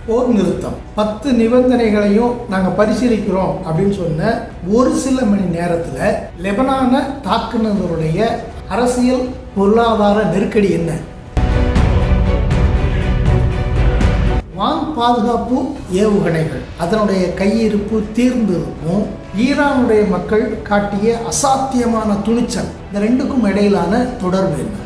போர் நிறுத்தம் 10 நிபந்தனைகளையும் நாங்கள் பரிசீலிக்கிறோம் அப்படின்னு சொன்ன ஒரு சில மணி நேரத்தில் லெபனானை தாக்குனதனுடைய அரசியல் பொருளாதார நெருக்கடி என்ன? வான் பாதுகாப்பு ஏவுகணைகள் அதனுடைய கையிருப்பு தீர்ந்ததுக்கும் ஈரானுடைய மக்கள் காட்டிய அசாத்தியமான துணிச்சல், இந்த ரெண்டுக்கும் இடையிலான தொடர்பு என்ன?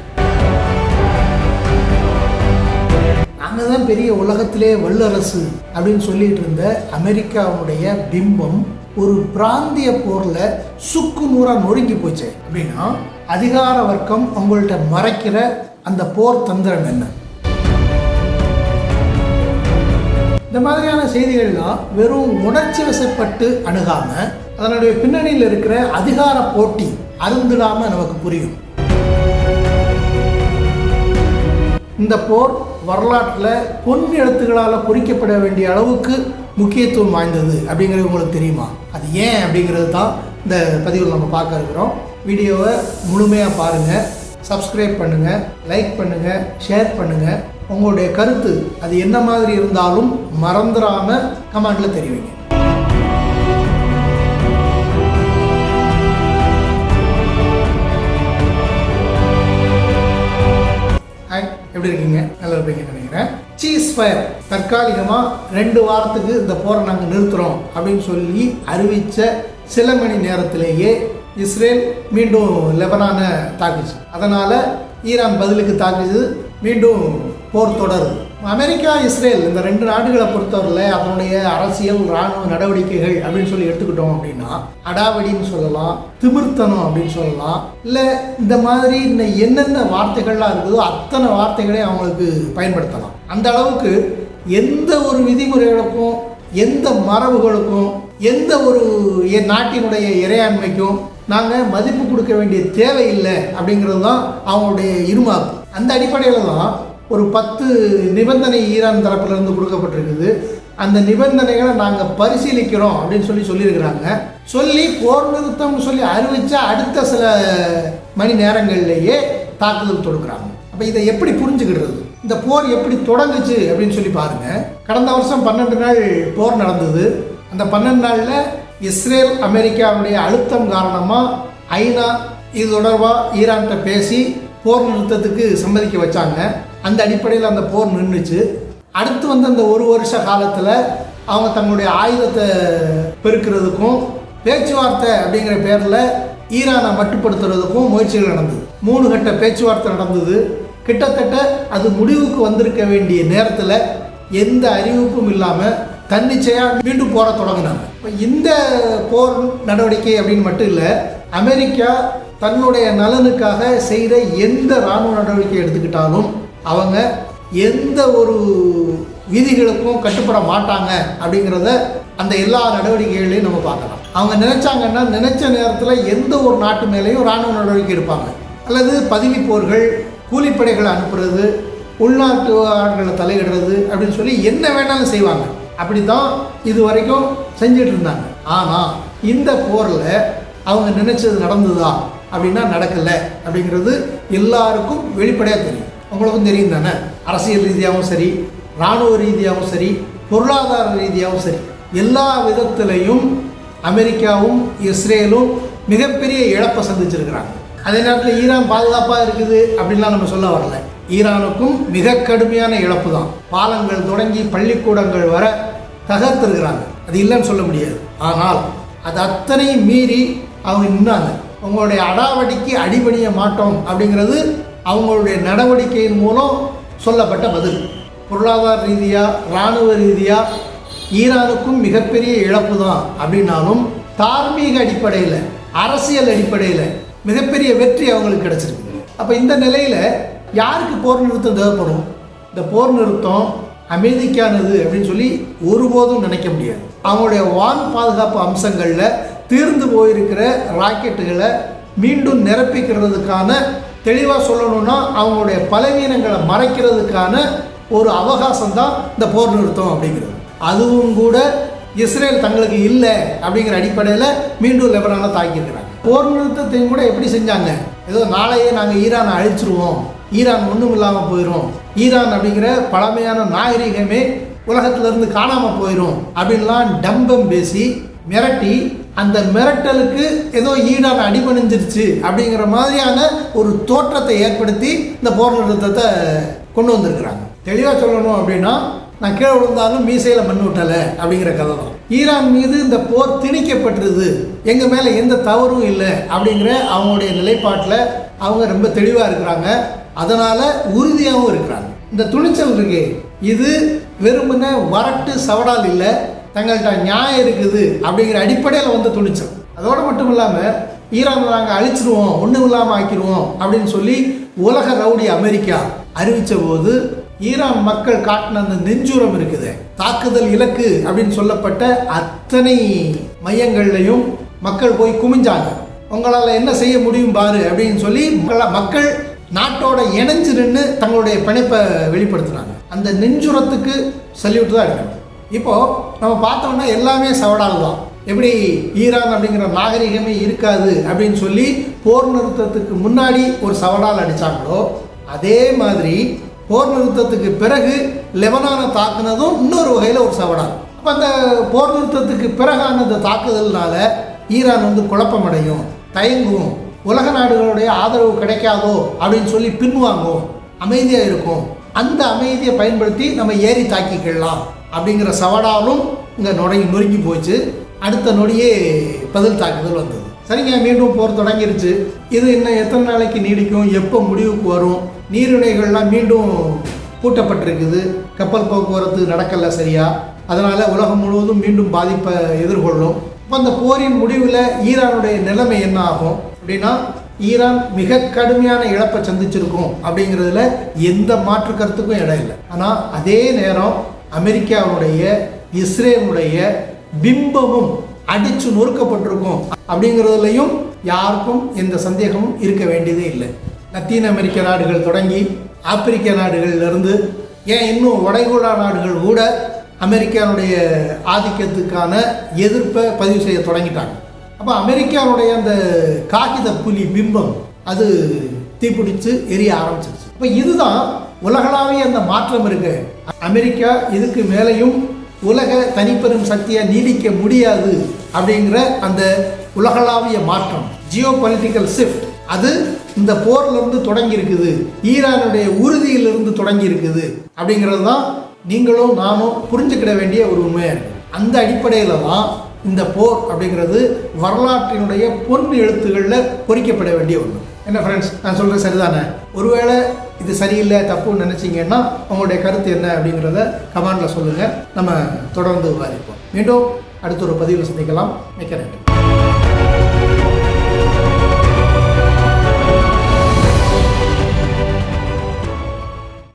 நாங்கள் தான் பெரிய உலகத்திலே வல்லரசு அப்படின்னு சொல்லிட்டு இருந்த அமெரிக்காவுடைய பிம்பம் ஒரு பிராந்திய போரில் சுக்கு நூறாக நொறுங்கி போச்சு அப்படின்னா அதிகார வர்க்கம் அவங்கள்ட்ட மறைக்கிற அந்த போர் தந்திரம் என்ன? இந்த மாதிரியான செய்திகள்லாம் வெறும் உணர்ச்சி வசப்பட்டு அணுகாமல் அதனுடைய பின்னணியில் இருக்கிற அதிகார போட்டி அருந்திடாமல் நமக்கு புரியும். இந்த போர் வரலாற்றில் பொன் எழுத்துக்களால் பொறிக்கப்பட வேண்டிய அளவுக்கு முக்கியத்துவம் வாய்ந்தது அப்படிங்கிறது உங்களுக்கு தெரியுமா? அது ஏன் அப்படிங்கிறது தான் இந்த பதிவில் நம்ம பார்க்க இருக்கிறோம். வீடியோவை முழுமையாக பாருங்கள், சப்ஸ்கிரைப் பண்ணுங்கள், லைக் பண்ணுங்கள், ஷேர் பண்ணுங்கள். உங்களுடைய கருத்து அது என்ன மாதிரி இருந்தாலும் மறந்துடாமல் கமெண்டில் தெரிவிங்க. எப்படி இருக்கீங்க? நல்லா இருப்பீங்கன்னு நினைக்கிறேன். சீஸ் ஃபயர் தற்காலிகமாக 2 வாரத்துக்கு இந்த போரை நாங்கள் நிறுத்துகிறோம் அப்படின்னு சொல்லி அறிவித்த சில மணி நேரத்திலேயே இஸ்ரேல் மீண்டும் லெபனானை தாக்குச்சு. அதனால் ஈரான் பதிலுக்கு தாக்குச்சு. மீண்டும் போர் தொடருது. அமெரிக்கா இஸ்ரேல் இந்த 2 நாடுகளை பொறுத்தவரையில் அதனுடைய அரசியல் இராணுவ நடவடிக்கைகள் அப்படின்னு சொல்லி எடுத்துக்கிட்டோம் அப்படின்னா அடாவடின்னு சொல்லலாம், திமிர்த்தனம் அப்படின்னு சொல்லலாம், இல்லை இந்த மாதிரி என்னென்ன வார்த்தைகள்லாம் இருக்குதோ அத்தனை வார்த்தைகளையும் அவங்களுக்கு பயன்படுத்தலாம். அந்த அளவுக்கு எந்த ஒரு விதிமுறைகளுக்கும், எந்த மரபுகளுக்கும், எந்த ஒரு நாட்டினுடைய இறையாண்மைக்கும் நாங்கள் மதிப்பு கொடுக்க வேண்டிய தேவையில்லை அப்படிங்கிறது தான் அவங்களுடைய இருமாப்பு. அந்த அடிப்படையில் தான் ஒரு 10 நிபந்தனை ஈரான் தரப்பிலிருந்து கொடுக்கப்பட்டிருக்குது. அந்த நிபந்தனைகளை நாங்கள் பரிசீலிக்கிறோம் அப்படின்னு சொல்லியிருக்கிறாங்க. சொல்லி போர் நிறுத்தம்னு சொல்லி அறிவிச்சா அடுத்த சில மணி நேரங்கள்லேயே தாக்குதல் தொடுக்கிறாங்க. அப்போ இதை எப்படி புரிஞ்சுக்கிடுறது? இந்த போர் எப்படி தொடங்குச்சு அப்படின்னு சொல்லி பாருங்கள். கடந்த வருஷம் 12 நாள் போர் நடந்தது. அந்த 12 நாளில் இஸ்ரேல் அமெரிக்காவுடைய அழுத்தம் காரணமாக ஐநா இது தொடர்பாக ஈரான்கிட்ட பேசி போர் நிறுத்தத்துக்கு சம்மதிக்க வச்சாங்க. அந்த அடிப்படையில் அந்த போர் நின்றுச்சு. அடுத்து வந்து அந்த 1 வருஷ காலத்தில் அவங்க தங்களுடைய ஆயுதத்தை பெருக்கிறதுக்கும் பேச்சுவார்த்தை அப்படிங்கிற பேரில் ஈரானை மட்டுப்படுத்துறதுக்கும் முயற்சிகள் நடந்தது. 3 கட்ட பேச்சுவார்த்தை நடந்தது. கிட்டத்தட்ட அது முடிவுக்கு வந்திருக்க வேண்டிய நேரத்தில் எந்த அறிவிப்பும் இல்லாமல் தன்னிச்சையாக மீண்டும் போரை தொடங்கினாங்க. இப்போ இந்த போர் நடவடிக்கை அப்படின்னு மட்டும் இல்லை, அமெரிக்கா தன்னுடைய நலனுக்காக செய்கிற எந்த இராணுவ நடவடிக்கை எடுத்துக்கிட்டாலும் அவங்க எந்த ஒரு விதிகளுக்கும் கட்டுப்பட மாட்டாங்க அப்படிங்கிறத அந்த எல்லா நடவடிக்கைகளையும் நம்ம பார்க்கலாம். அவங்க நினைச்சாங்கன்னா நினைச்ச நேரத்தில் எந்த ஒரு நாட்டு மேலேயும் இராணுவ நடவடிக்கை எடுப்பாங்க. அல்லது பதவி போர்கள், கூலிப்படைகளை அனுப்புறது, உள்நாட்டு ஆட்களை தலையிடுறது அப்படின்னு சொல்லி என்ன வேணாலும் செய்வாங்க. அப்படி தான் இது வரைக்கும் செஞ்சுட்டு இருந்தாங்க. ஆனால் இந்த போரில் அவங்க நினைச்சது நடந்ததா அப்படின்னா நடக்கலை அப்படிங்கிறது எல்லாருக்கும் வெளிப்படையாக தெரியும். உங்களுக்கும் தெரியும் தானே? அரசியல் ரீதியாகவும் சரி, இராணுவ ரீதியாகவும் சரி, பொருளாதார ரீதியாகவும் சரி, எல்லா விதத்திலையும் அமெரிக்காவும் இஸ்ரேலும் மிகப்பெரிய இழப்பை சந்திச்சிருக்கிறாங்க. அதே நேரத்தில் ஈரான் பாதுகாப்பாக இருக்குது அப்படின்லாம் நம்ம சொல்ல வரல. ஈரானுக்கும் மிக கடுமையான இழப்பு தான். பாலங்கள் தொடங்கி பள்ளிக்கூடங்கள் வர தகர்த்திருக்கிறாங்க. அது இல்லைன்னு சொல்ல முடியாது. ஆனால் அது அத்தனையும் மீறி அவங்க நின்னாங்க. அவங்களுடைய அடாவடிக்கு அடிபணிய மாட்டோம் அப்படிங்கிறது அவங்களுடைய நடவடிக்கையின் மூலம் சொல்லப்பட்ட பதில். பொருளாதார ரீதியாக, இராணுவ ரீதியாக ஈரானுக்கும் மிகப்பெரிய இழப்பு தான் அப்படின்னாலும் தார்மீக அடிப்படையில், அரசியல் அடிப்படையில் மிகப்பெரிய வெற்றி அவங்களுக்கு கிடைச்சிருக்கு. அப்போ இந்த நிலையில் யாருக்கு போர் நிறுத்தம் தேவைப்படும்? இந்த போர் நிறுத்தம் அமெரிக்கானது அப்படின்னு சொல்லி ஒருபோதும் நினைக்க முடியாது. அவங்களுடைய வான் பாதுகாப்பு அம்சங்களில் தீர்ந்து போயிருக்கிற ராக்கெட்டுகளை மீண்டும் நிரப்பிக்கிறதுக்கான, தெளிவாக சொல்லணும்னா அவங்களுடைய பலவீனங்களை மறைக்கிறதுக்கான ஒரு அவகாசம் தான் இந்த போர் நிறுத்தம் அப்படிங்கிறது. அதுவும் கூட இஸ்ரேல் தங்களுக்கு இல்லை அப்படிங்கிற அடிப்படையில் மீண்டும் லெபனானை தாக்கியிருக்கிறாங்க. போர் நிறுத்தத்தையும் கூட எப்படி செஞ்சாங்க? ஏதோ நாளையே நாங்கள் ஈரானை அழிச்சிருவோம், ஈரான் ஒன்றும் இல்லாமல் போயிடும், ஈரான் அப்படிங்கிற பழமையான நாகரிகமே உலகத்திலிருந்து காணாமல் போயிடும் அப்படின்லாம் டம்பம் பேசி மிரட்டி அந்த மிரட்டலுக்கு ஏதோ ஈடான அடிபணிஞ்சிருச்சு அப்படிங்கிற மாதிரியான ஒரு தோற்றத்தை ஏற்படுத்தி இந்த போர் நிறுத்தத்தை கொண்டு வந்திருக்கிறாங்க. தெளிவாக சொல்லணும் அப்படின்னா, நான் கீழே விழுந்தாலும் மீசையில் மண் விட்டலை அப்படிங்கிற கதை தான். ஈரான் மீது இந்த போர் திணிக்கப்பட்டிருது, எங்கள் மேலே எந்த தவறும் இல்லை அப்படிங்கிற அவங்களுடைய நிலைப்பாட்டில் அவங்க ரொம்ப தெளிவாக இருக்கிறாங்க. அதனால் உறுதியாகவும் இருக்கிறாங்க. இந்த துணிச்சல் இருக்கு, இது வெறுமனே வரட்டு சவடால் இல்லை, தங்கள்கிட்ட நியாயம் இருக்குது அப்படிங்கிற அடிப்படையில் வந்து துணிச்சல். அதோடு மட்டும் இல்லாமல் ஈரானை நாங்கள் அழிச்சிடுவோம், ஒன்றும் இல்லாமல் ஆக்கிடுவோம் அப்படின்னு சொல்லி உலக ரவுடி அமெரிக்கா அறிவித்த போது ஈரான் மக்கள் காட்டின அந்த நெஞ்சுரம் இருக்குது, தாக்குதல் இலக்கு அப்படின்னு சொல்லப்பட்ட அத்தனை மையங்கள்லையும் மக்கள் போய் குமிஞ்சாங்க. உங்களால் என்ன செய்ய முடியும் பாரு அப்படின்னு சொல்லி மக்கள் நாட்டோட இணைஞ்சு நின்று தங்களுடைய பிணைப்பை வெளிப்படுத்தினாங்க. அந்த நெஞ்சுரத்துக்கு சல்யூட் தான் இருக்கணும். இப்போது நம்ம பார்த்தோம்னா எல்லாமே சவடால் தான். எப்படி ஈரான் அப்படிங்கிற நாகரிகமே இருக்காது அப்படின்னு சொல்லி போர் நிறுத்தத்துக்கு முன்னாடி ஒரு சவடால் அடித்தாங்களோ, அதே மாதிரி போர் நிறுத்தத்துக்கு பிறகு லெபனானை தாக்குனதும் இன்னொரு வகையில் ஒரு சவடால். அப்போ அந்த போர் நிறுத்தத்துக்கு பிறகான அந்த தாக்குதல்னால ஈரான் வந்து குழப்பமடையும், தயங்கும், உலக நாடுகளுடைய ஆதரவு கிடைக்காதோ அப்படின்னு சொல்லி பின்வாங்கும், அமைதியாக இருக்கும். அந்த அமைதியை பயன்படுத்தி நம்ம ஏறி தாக்கிக்கலாம் அப்படிங்கிற சவடாலும் இங்கே நொறுங்கி போச்சு. அடுத்த நொடியே பதில் தாக்குதல் வந்தது. சரிங்க, மீண்டும் போர் தொடங்கிருச்சு. இது இன்னும் எத்தனை நாளைக்கு நீடிக்கும், எப்போ முடிவுக்கு வரும்? நீர்நிலைகள்லாம் மீண்டும் பூட்டப்பட்டிருக்குது, கப்பல் போக்குவரத்து நடக்கலை சரியா, அதனால் உலகம் முழுவதும் மீண்டும் பாதிப்பை எதிர்கொள்ளும். இப்போ அந்த போரின் முடிவில் ஈரானுடைய நிலைமை என்ன ஆகும் அப்படின்னா, ஈரான் மிக கடுமையான இழப்பை சந்திச்சிருக்கும் அப்படிங்கிறதுல எந்த மாற்று கருத்துக்கும் இடம் இல்லை. ஆனால் அதே நேரம் அமெரிக்காவுடைய இஸ்ரேலுடைய பிம்பமும் அடித்து நொறுக்கப்பட்டிருக்கும் அப்படிங்கிறதுலையும் யாருக்கும் எந்த சந்தேகமும் இருக்க வேண்டியதே இல்லை. லத்தீன் அமெரிக்க நாடுகள் தொடங்கி ஆப்பிரிக்க நாடுகளிலிருந்து ஏன் இன்னும் வளைகுடா நாடுகள் கூட அமெரிக்காவுடைய ஆதிக்கத்துக்கான எதிர்ப்பை பதிவு செய்ய தொடங்கிட்டாங்க. அப்போ அமெரிக்காவுடைய அந்த காகித புலி பிம்பம் அது தீப்பிடிச்சு எரிய ஆரம்பிச்சிருச்சு. இப்போ இதுதான் உலகளாவிய அந்த மாற்றம் இருக்கு. அமெரிக்கா இதுக்கு மேலேயும் உலக தனிப்பெரும் சக்தியாக நீடிக்க முடியாது அப்படிங்கிற அந்த உலகளாவிய மாற்றம், ஜியோ பொலிட்டிக்கல் ஷிஃப்ட், அது இந்த போர்லேருந்து தொடங்கி இருக்குது, ஈரானுடைய உறுதியிலிருந்து தொடங்கி இருக்குது அப்படிங்கிறது தான் நீங்களும் நானும் புரிஞ்சுக்கிட வேண்டிய ஒரு உண்மையாக இருக்குது. அந்த அடிப்படையில் தான் இந்த போர் அப்படிங்கிறது வரலாற்றினுடைய பொன் எழுத்துக்களில் பொறிக்கப்பட வேண்டிய ஒன்று. என்ன ஃப்ரெண்ட்ஸ், நான் சொல்கிறது சரிதானே? ஒருவேளை இது சரியில்லை, தப்புன்னு நினச்சிங்கன்னா உங்களுடைய கருத்து என்ன அப்படிங்கிறத கமெண்டில் சொல்லுங்கள். நம்ம தொடர்ந்து விவாதிப்போம். மீண்டும் அடுத்த ஒரு பதிவில் சந்திக்கலாம். மிக்க நன்றி.